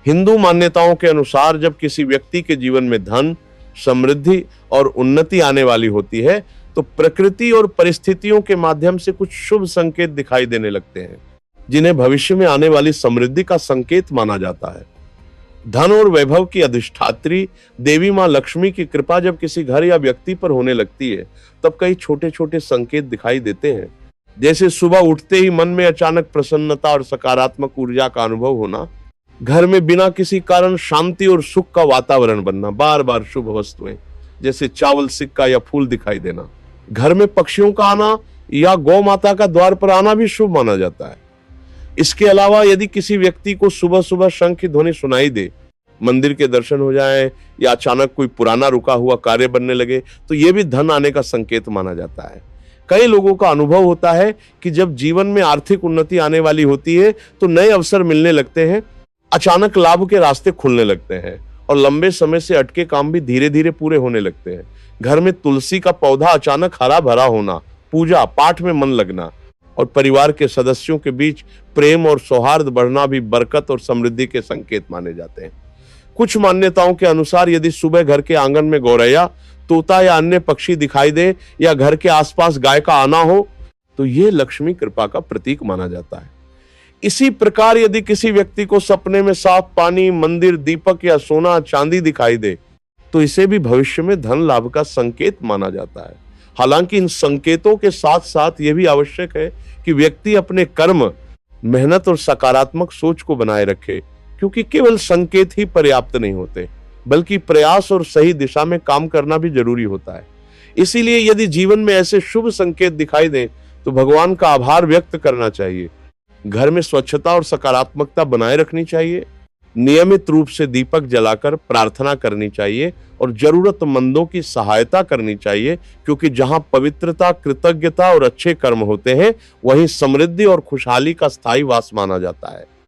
हिंदू मान्यताओं के अनुसार जब किसी व्यक्ति के जीवन में धन, समृद्धि और उन्नति आने वाली होती है तो प्रकृति और परिस्थितियों के माध्यम से कुछ शुभ संकेत दिखाई देने लगते हैं, जिन्हें भविष्य में आने वाली समृद्धि का संकेत माना जाता है। धन और वैभव की अधिष्ठात्री देवी मां लक्ष्मी की कृपा जब किसी घर या व्यक्ति पर होने लगती है तब कई छोटे छोटे संकेत दिखाई देते हैं, जैसे सुबह उठते ही मन में अचानक प्रसन्नता और सकारात्मक ऊर्जा का अनुभव होना, घर में बिना किसी कारण शांति और सुख का वातावरण बनना, बार बार शुभ वस्तुएं जैसे चावल, सिक्का या फूल दिखाई देना, घर में पक्षियों का आना या गौ माता का द्वार पर आना भी शुभ माना जाता है। इसके अलावा यदि किसी व्यक्ति को सुबह सुबह शंख की ध्वनि सुनाई दे, मंदिर के दर्शन हो जाएं या अचानक कोई पुराना रुका हुआ कार्य बनने लगे तो यह भी धन आने का संकेत माना जाता है। कई लोगों का अनुभव होता है कि जब जीवन में आर्थिक उन्नति आने वाली होती है तो नए अवसर मिलने लगते हैं, अचानक लाभ के रास्ते खुलने लगते हैं और लंबे समय से अटके काम भी धीरे धीरे पूरे होने लगते हैं। घर में तुलसी का पौधा अचानक हरा भरा होना, पूजा पाठ में मन लगना और परिवार के सदस्यों के बीच प्रेम और सौहार्द बढ़ना भी बरकत और समृद्धि के संकेत माने जाते हैं। कुछ मान्यताओं के अनुसार यदि सुबह घर के आंगन में गौरैया, तोता या अन्य पक्षी दिखाई दे या घर के आसपास गाय का आना हो तो यह लक्ष्मी कृपा का प्रतीक माना जाता है। इसी प्रकार यदि किसी व्यक्ति को सपने में साफ पानी, मंदिर, दीपक या सोना चांदी दिखाई दे तो इसे भी भविष्य में धन लाभ का संकेत माना जाता है। हालांकि इन संकेतों के साथ साथ यह भी आवश्यक है कि व्यक्ति अपने कर्म, मेहनत और सकारात्मक सोच को बनाए रखे, क्योंकि केवल संकेत ही पर्याप्त नहीं होते, बल्कि प्रयास और सही दिशा में काम करना भी जरूरी होता है। इसीलिए यदि जीवन में ऐसे शुभ संकेत दिखाई दें तो भगवान का आभार व्यक्त करना चाहिए, घर में स्वच्छता और सकारात्मकता बनाए रखनी चाहिए, नियमित रूप से दीपक जलाकर प्रार्थना करनी चाहिए और जरूरतमंदों की सहायता करनी चाहिए, क्योंकि जहां पवित्रता, कृतज्ञता और अच्छे कर्म होते हैं वहीं समृद्धि और खुशहाली का स्थायी वास माना जाता है।